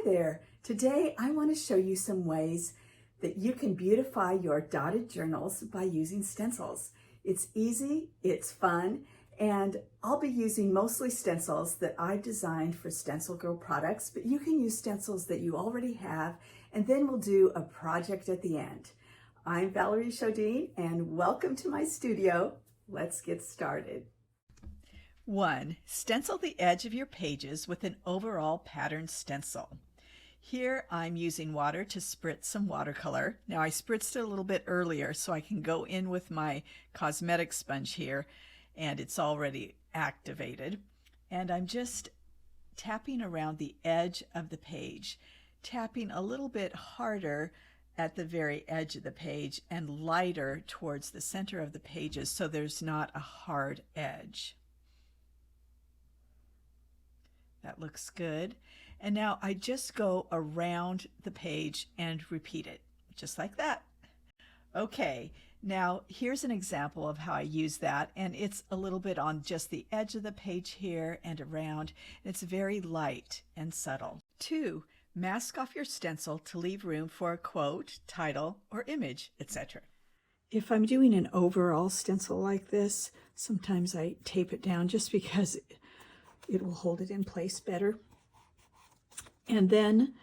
Hi there. Today I want to show you some ways that you can beautify your dotted journals by using stencils. It's easy, it's fun, and I'll be using mostly stencils that I've designed for StencilGirl products, but you can use stencils that you already have, and then we'll do a project at the end. I'm Valerie Sjodin, and welcome to my studio. Let's get started. 1. Stencil the edge of your pages with an overall pattern stencil. Here I'm using water to spritz some watercolor. Now I spritzed it a little bit earlier so I can go in with my cosmetic sponge here, and it's already activated. And I'm just tapping around the edge of the page, tapping a little bit harder at the very edge of the page and lighter towards the center of the pages so there's not a hard edge. That looks good. And now I just go around the page and repeat it, just like that. Okay, now here's an example of how I use that, and it's a little bit on just the edge of the page here and around. It's very light and subtle. 2. Mask off your stencil to leave room for a quote, title, or image, etc. If I'm doing an overall stencil like this, sometimes I tape it down just because it will hold it in place better. And then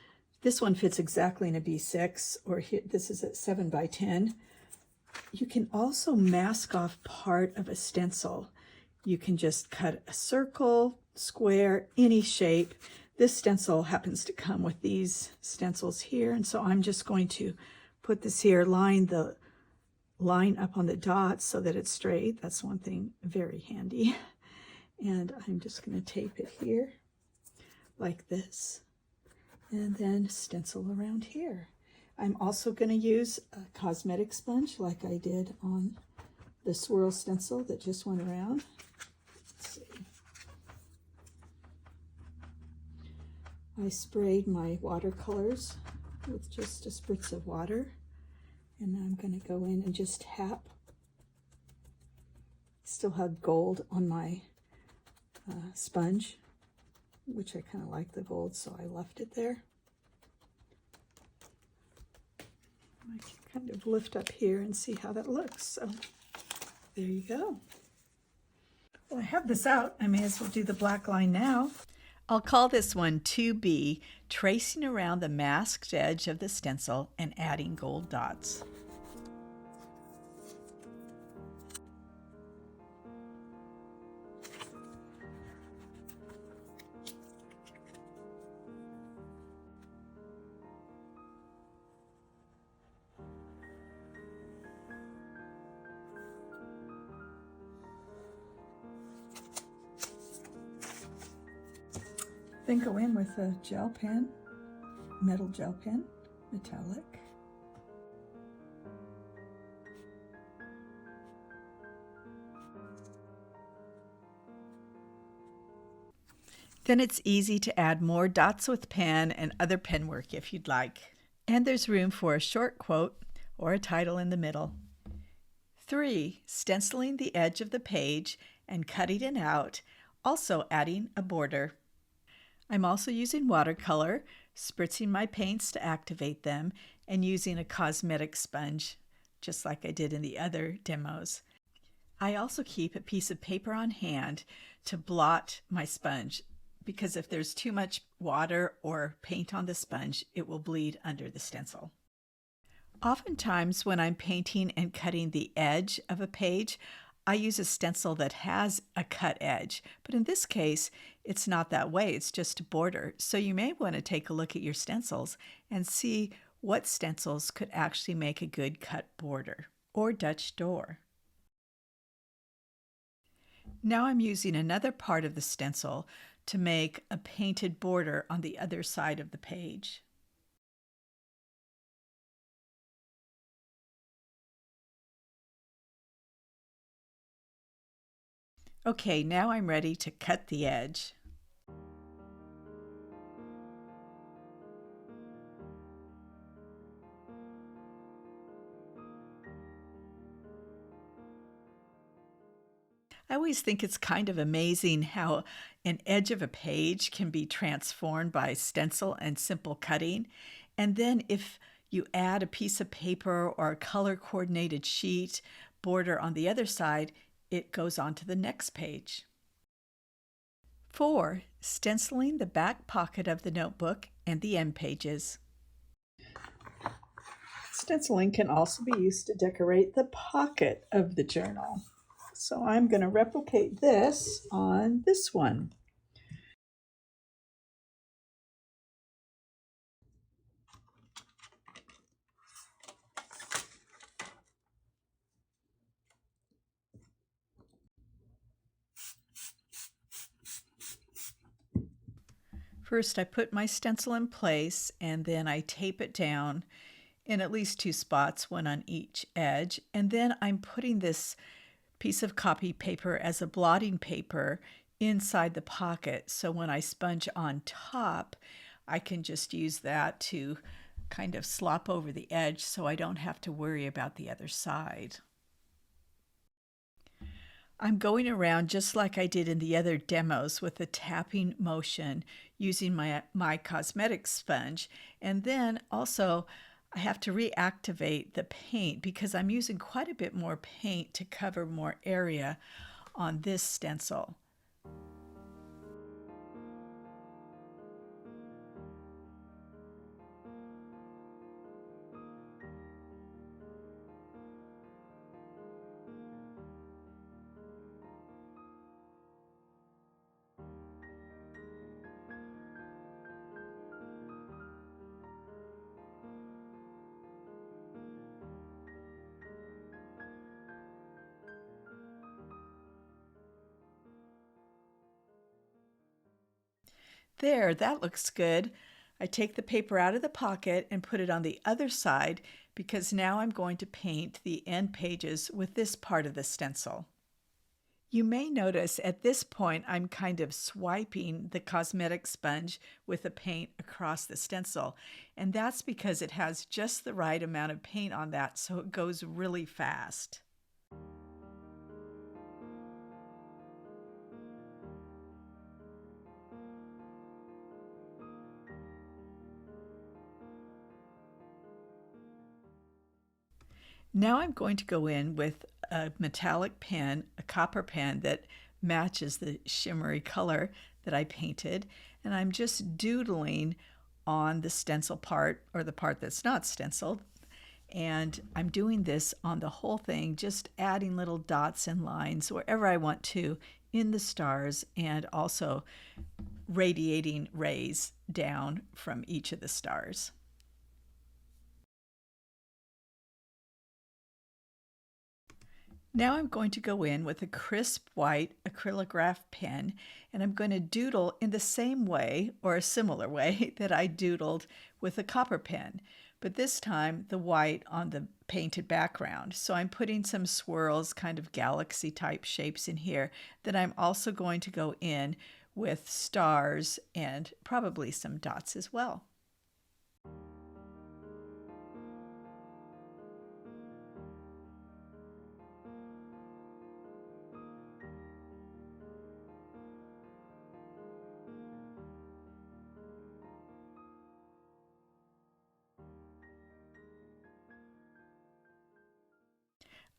this one fits exactly in a B6, or here, this is a 7 by 10. You can also mask off part of a stencil. You can just cut a circle, square, any shape. This stencil happens to come with these stencils here, and so I'm just going to put this here, line the line up on the dots so that it's straight. That's one thing very handy. And I'm just going to tape it here like this, and then stencil around here. I'm also going to use a cosmetic sponge like I did on the Swirl stencil that just went around. Let's see. I sprayed my watercolors with just a spritz of water, and I'm going to go in and just tap. Still have gold on my sponge, which I kind of like the gold, so I left it there. I can kind of lift up here and see how that looks. So there you go. Well, I have this out. I may as well do the black line now. I'll call this one 2B, tracing around the masked edge of the stencil and adding gold dots. Then go in with a gel pen, metal gel pen, metallic. Then it's easy to add more dots with pen and other pen work if you'd like. And there's room for a short quote or a title in the middle. 3. Stenciling the edge of the page and cutting it out, also adding a border. I'm also using watercolor, spritzing my paints to activate them, and using a cosmetic sponge, just like I did in the other demos. I also keep a piece of paper on hand to blot my sponge, because if there's too much water or paint on the sponge, it will bleed under the stencil. Oftentimes when I'm painting and cutting the edge of a page, I use a stencil that has a cut edge, but in this case, it's not that way. It's just a border. So you may want to take a look at your stencils and see what stencils could actually make a good cut border or Dutch door. Now I'm using another part of the stencil to make a painted border on the other side of the page. Okay, now I'm ready to cut the edge. I always think it's kind of amazing how an edge of a page can be transformed by stencil and simple cutting. And then if you add a piece of paper or a color-coordinated sheet border on the other side, it goes on to the next page. 4. Stenciling the back pocket of the notebook and the end pages. Stenciling can also be used to decorate the pocket of the journal. So I'm going to replicate this on this one. First, I put my stencil in place and then I tape it down in at least 2 spots, one on each edge. And then I'm putting this piece of copy paper as a blotting paper inside the pocket. So when I sponge on top, I can just use that to kind of slop over the edge so I don't have to worry about the other side. I'm going around just like I did in the other demos with the tapping motion using my cosmetic sponge. And then also I have to reactivate the paint because I'm using quite a bit more paint to cover more area on this stencil. There, that looks good. I take the paper out of the pocket and put it on the other side because now I'm going to paint the end pages with this part of the stencil. You may notice at this point I'm kind of swiping the cosmetic sponge with the paint across the stencil, and that's because it has just the right amount of paint on that so it goes really fast. Now I'm going to go in with a metallic pen, a copper pen that matches the shimmery color that I painted, and I'm just doodling on the stencil part, or the part that's not stenciled, and I'm doing this on the whole thing, just adding little dots and lines wherever I want to in the stars, and also radiating rays down from each of the stars. Now I'm going to go in with a crisp white acrylograph pen, and I'm going to doodle in the same way or a similar way that I doodled with a copper pen, but this time the white on the painted background. So I'm putting some swirls, kind of galaxy type shapes in here that I'm also going to go in with stars and probably some dots as well.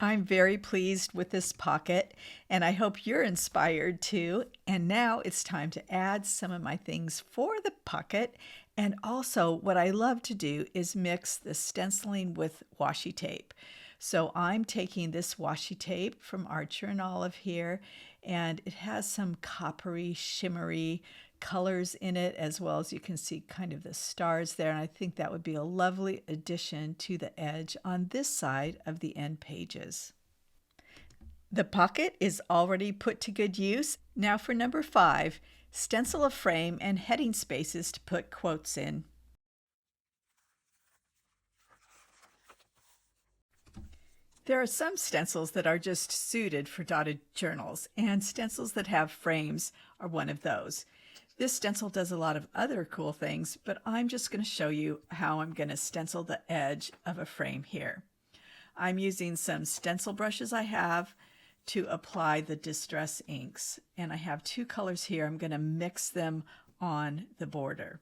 I'm very pleased with this pocket, and I hope you're inspired too. And now it's time to add some of my things for the pocket. And also what I love to do is mix the stenciling with washi tape. So I'm taking this washi tape from Archer and Olive here, and it has some coppery, shimmery colors in it, as well as you can see kind of the stars there. And I think that would be a lovely addition to the edge on this side of the end pages. The pocket is already put to good use. Now for number 5, stencil a frame and heading spaces to put quotes in. There are some stencils that are just suited for dotted journals, and stencils that have frames are one of those. This stencil does a lot of other cool things, but I'm just going to show you how I'm going to stencil the edge of a frame here. I'm using some stencil brushes I have to apply the Distress inks. And I have two colors here. I'm going to mix them on the border.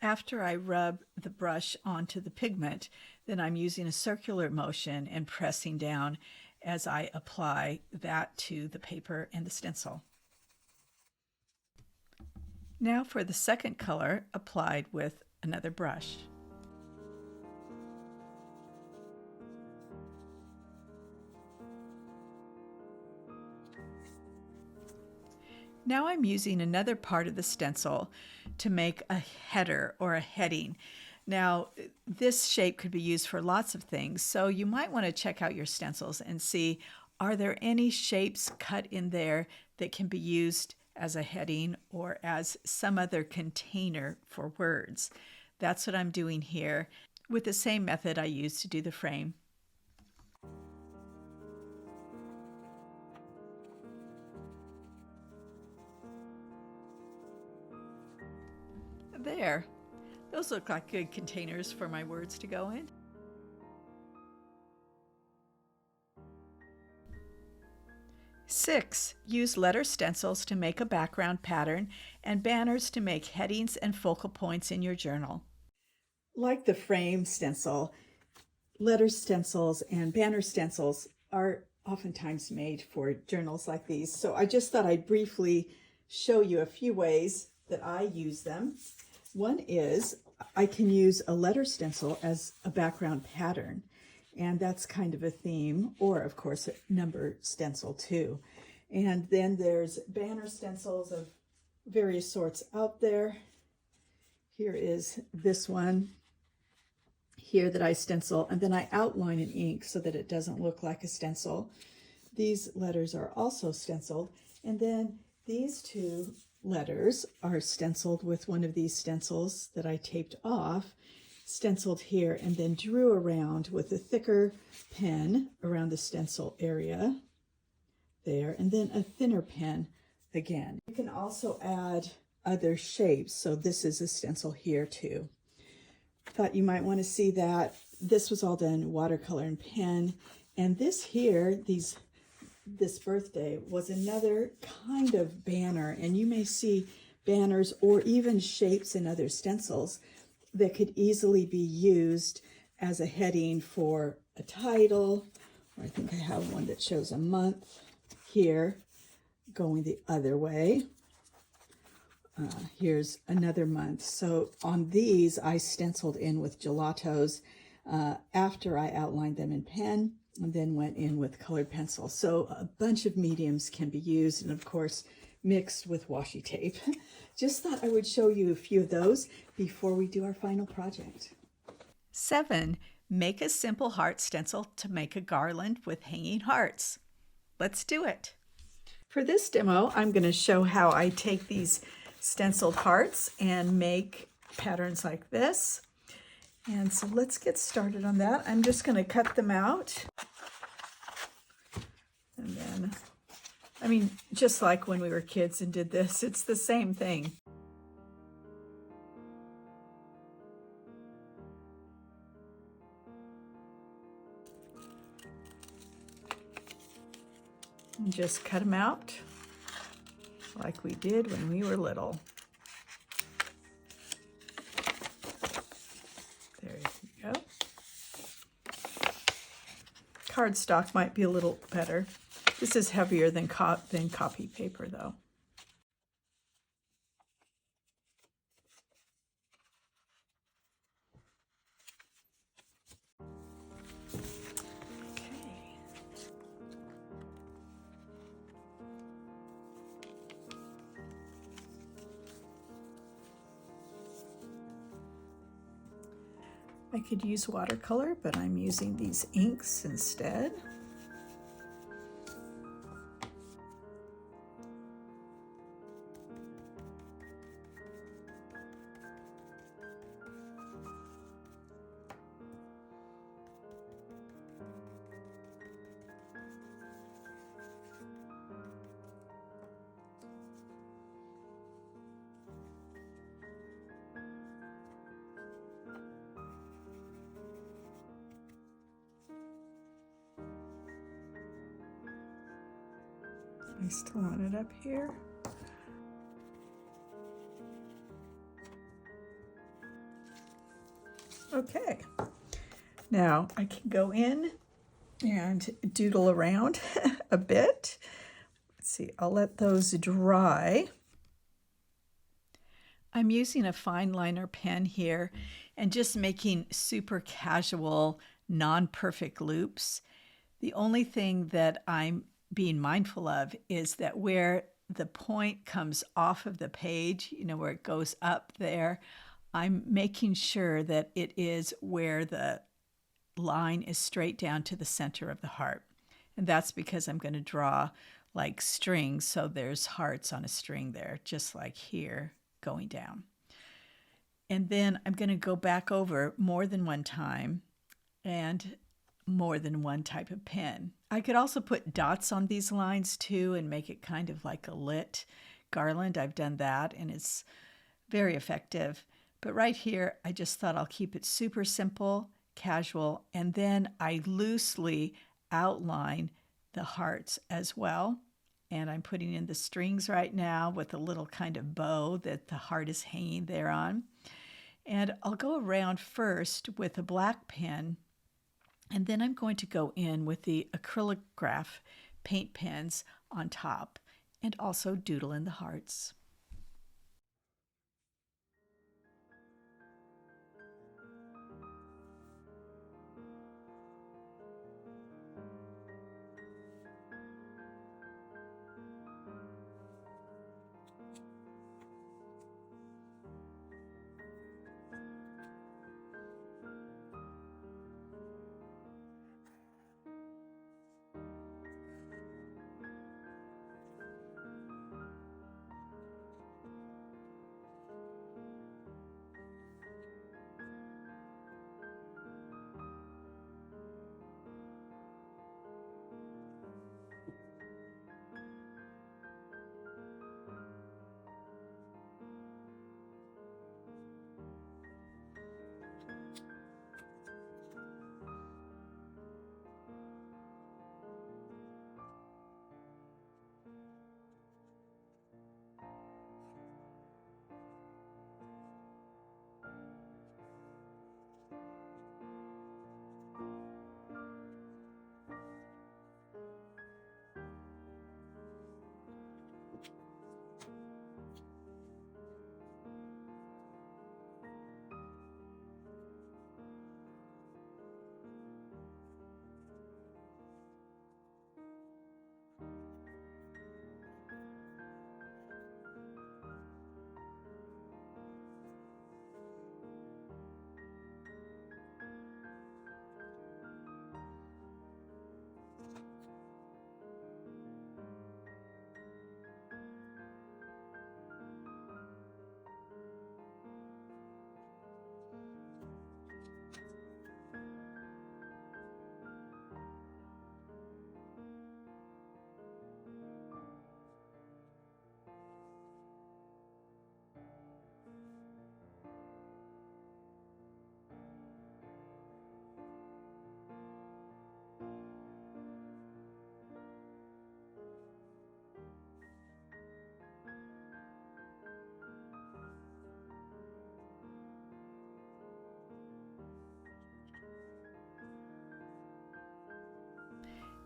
After I rub the brush onto the pigment, then I'm using a circular motion and pressing down as I apply that to the paper and the stencil. Now for the second color, applied with another brush. Now I'm using another part of the stencil to make a header or a heading. Now, this shape could be used for lots of things, so you might want to check out your stencils and see, are there any shapes cut in there that can be used as a heading or as some other container for words? That's what I'm doing here with the same method I used to do the frame. There. Those look like good containers for my words to go in. Six, use letter stencils to make a background pattern and banners to make headings and focal points in your journal. Like the frame stencil, letter stencils and banner stencils are oftentimes made for journals like these. So I just thought I'd briefly show you a few ways that I use them. One is I can use a letter stencil as a background pattern, and that's kind of a theme, or of course a number stencil too. And then there's banner stencils of various sorts out there. Here is this one here that I stencil, and then I outline in ink so that it doesn't look like a stencil. These letters are also stenciled, and then these two letters are stenciled with one of these stencils that I taped off, stenciled here, and then drew around with a thicker pen around the stencil area there, and then a thinner pen again. You can also add other shapes, so this is a stencil here too. Thought you might want to see that. This was all done watercolor and pen, and this here, this birthday was another kind of banner, and you may see banners or even shapes in other stencils that could easily be used as a heading for a title, or I think I have one that shows a month here going the other way. Here's another month. So on these I stenciled in with gelatos after I outlined them in pen, and then went in with colored pencil. So a bunch of mediums can be used, and of course mixed with washi tape. Just thought I would show you a few of those before we do our final project. 7, make a simple heart stencil to make a garland with hanging hearts. Let's do it. For this demo, I'm going to show how I take these stenciled hearts and make patterns like this. And so let's get started on that. I'm just going to cut them out. And then, I mean, just like when we were kids and did this, it's the same thing. And just cut them out like we did when we were little. There you go. Cardstock might be a little better. This is heavier than copy paper though. I could use watercolor, but I'm using these inks instead. I still want it up here. Okay, now I can go in and doodle around a bit. Let's see, I'll let those dry. I'm using a fine liner pen here and just making super casual, non-perfect loops. The only thing that I'm being mindful of is that where the point comes off of the page, you know, where it goes up there, I'm making sure that it is where the line is straight down to the center of the heart. And that's because I'm going to draw like strings, so there's hearts on a string there, just like here, going down. And then I'm going to go back over more than one time and more than one type of pen. I could also put dots on these lines too and make it kind of like a lit garland. I've done that and it's very effective. But right here, I just thought I'll keep it super simple, casual, and then I loosely outline the hearts as well. And I'm putting in the strings right now with a little kind of bow that the heart is hanging there on. And I'll go around first with a black pen, and then I'm going to go in with the acrylograph paint pens on top and also doodle in the hearts.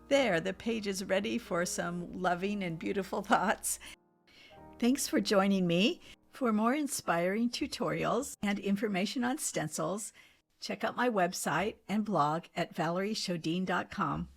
There, the page is ready for some loving and beautiful thoughts. Thanks for joining me. For more inspiring tutorials and information on stencils, check out my website and blog at valeriesjodin.com.